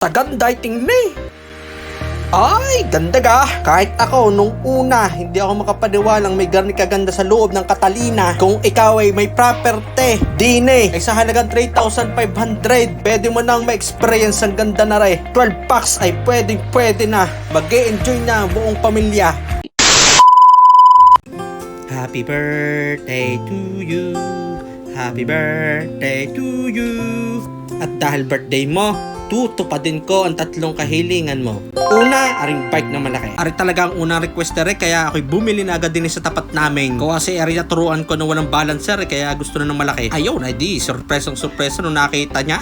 Taganday tingni. Ay, ganda ga. Kahit ako, nung una, hindi ako makapaniwalang may garni kaganda sa loob ng Catalina. Kung ikaw ay may property, dine, ay sa halagang 3,500, pwede mo nang ma-experience ang ganda na rin. 12 packs ay pwede na. Mag-e-enjoy na ang buong pamilya. Happy birthday to you. Happy birthday to you. At dahil birthday mo, tutupadin ko ang tatlong kahilingan mo. Una, aring bike na malaki. Ari talaga ang unang request na rin, kaya ako'y bumili na agad din sa tapat namin. Kasi ari naturuan ko na walang balancer, kaya gusto na ng malaki. Ayaw na, di, surpresang nung nakita niya.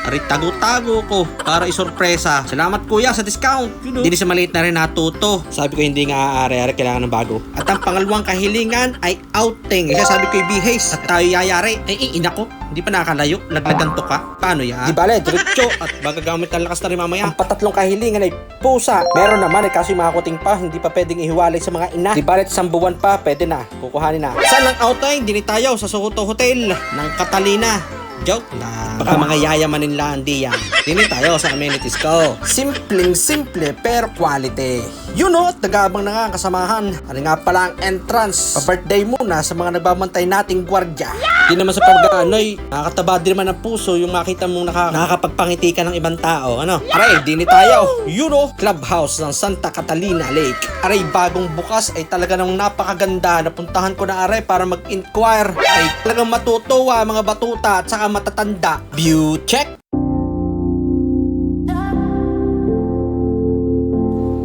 Ari tago-tago ko para isorpresa. Salamat kuya sa discount. Hindi sa maliit na rin natuto. Sabi ko hindi nga ari kailangan ng bago. At ang pangalawang kahilingan ay outing. Kaya sabi ko i-behave at tayo yayari. Ay ina ko, hindi pa nakakalayo. Laglagan to ka. Paano yan? Di bale, diretso at magagamit ang lakas na rin mamaya. Ang patatlong kahilingan ay pusa. Meron naman ay kasi mga kuting pa, hindi pa pwedeng ihiwalay sa mga ina. Di bale, isang buwan pa, pwede na. Kukuhanin na. Saan ang outing? Dini tayo sa Sohoto Hotel ng Catalina. Joke lang. Baka mga yayamanin lang diyan. Dini tayo sa amenities ko. Simpleng-simple pero quality. You know, tagaabang na nga ang kasamahan. Ano nga pala ang entrance. Pa-birthday muna sa mga nagbabantay nating gwardya. Di naman sa pag-anoy, nakakataba din naman ang puso yung makita mong nakakapagpangiti ka ng ibang tao. Ano? Aray, dini tayo. You know, clubhouse ng Santa Catalina Lake. Aray, bagong bukas ay talaga namang napakaganda. Napuntahan ko na aray para mag-inquire. Ay talagang matutuwa mga batuta at saka matatanda. View check.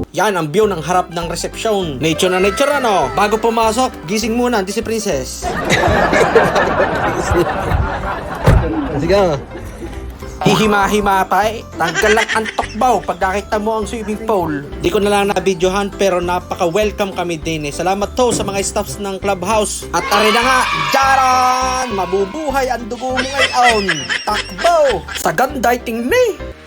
Yan ang view ng harap ng resepsyon. Nature na nature ano. Bago pumasok, gising muna, hindi si Princess. Sige. Hihima-hima pa eh. Tanggal lang ang tokbaw pag nakita mo ang swimming pool. Di ko na lang na-videohan pero napaka-welcome kami din eh. Salamat to sa mga staffs ng clubhouse. At ari na nga, jaran! Mabubuhay ang dugo mo ngayon. Takbo! Sa ganday tingni.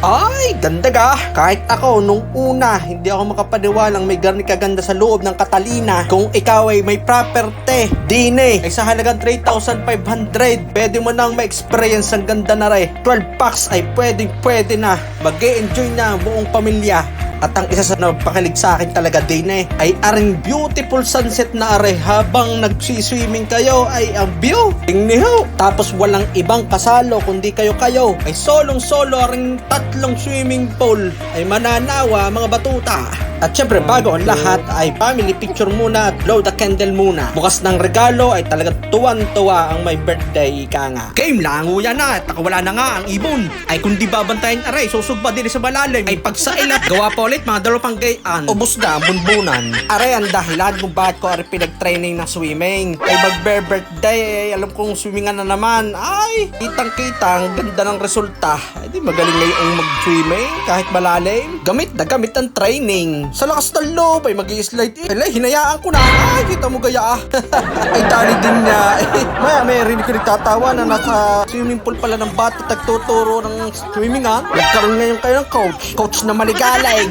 Ay, ganda ga. Kahit ako, nung una, hindi ako makapaniwalang may garni kaganda sa loob ng Catalina. Kung ikaw ay may property, dine, ay sa halagang 3,500, pwede mo nang ma-experience ang ganda na rin. 12 packs ay pwede na. Mag-e-enjoy na ang buong pamilya. At ang isa sa napakilig sa akin talaga din ay aring beautiful sunset na are habang nagsiswimming kayo ay ang view. Tingniho. Tapos walang ibang kasalo kundi kayo ay solong-solo aring tatlong swimming pool ay mananawa mga batuta. At syempre bago ang lahat ay family picture muna at blow the candle muna. Bukas ng regalo ay talaga tuwan-tuwa ang may birthday ika nga. Game lang yan na at wala na nga ang ibon. Ay kung di babantayin aray susugba din sa malalim ay pagsailat gawa pa ulit mga dalawang gayaan. Ubus na ang bunbunan. Aray ang dahilan kung bakit ko aray pinag-training na swimming. Ay mag-birthday ay alam kong swimmingan na naman. Ay kitang-kita ang ganda ng resulta. Ay di magaling ngayong mag-swimming kahit malalim. Gamit ang training. Sa lakas ng loob ay mag-i-slide. Ay, hinayaan ko na. Ay, kita mo gaya. Ay, dali din niya. Maya, may rinig ko nagtatawa na nasa swimming pool pala ng bata tagtuturo ng swimming ha. Nagkaroon ngayon kayo ng coach na maligalay.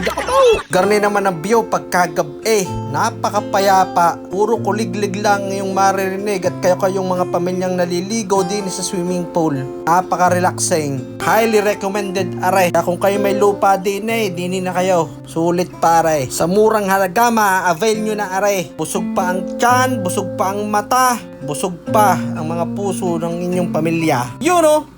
Garni naman ang view pagkagabi. Napakapayapa. Puro kuliglig lang yung maririnig at kayong mga pamilyang naliligo din sa swimming pool. Napaka-relaxing. Highly recommended aray. Kung kayo may lupa din dini na kayo. Sulit pare. Sa murang halaga ma-avail nyo na aray. Busog pa ang tiyan, busog pa ang mata, busog pa ang mga puso ng inyong pamilya. Yun o.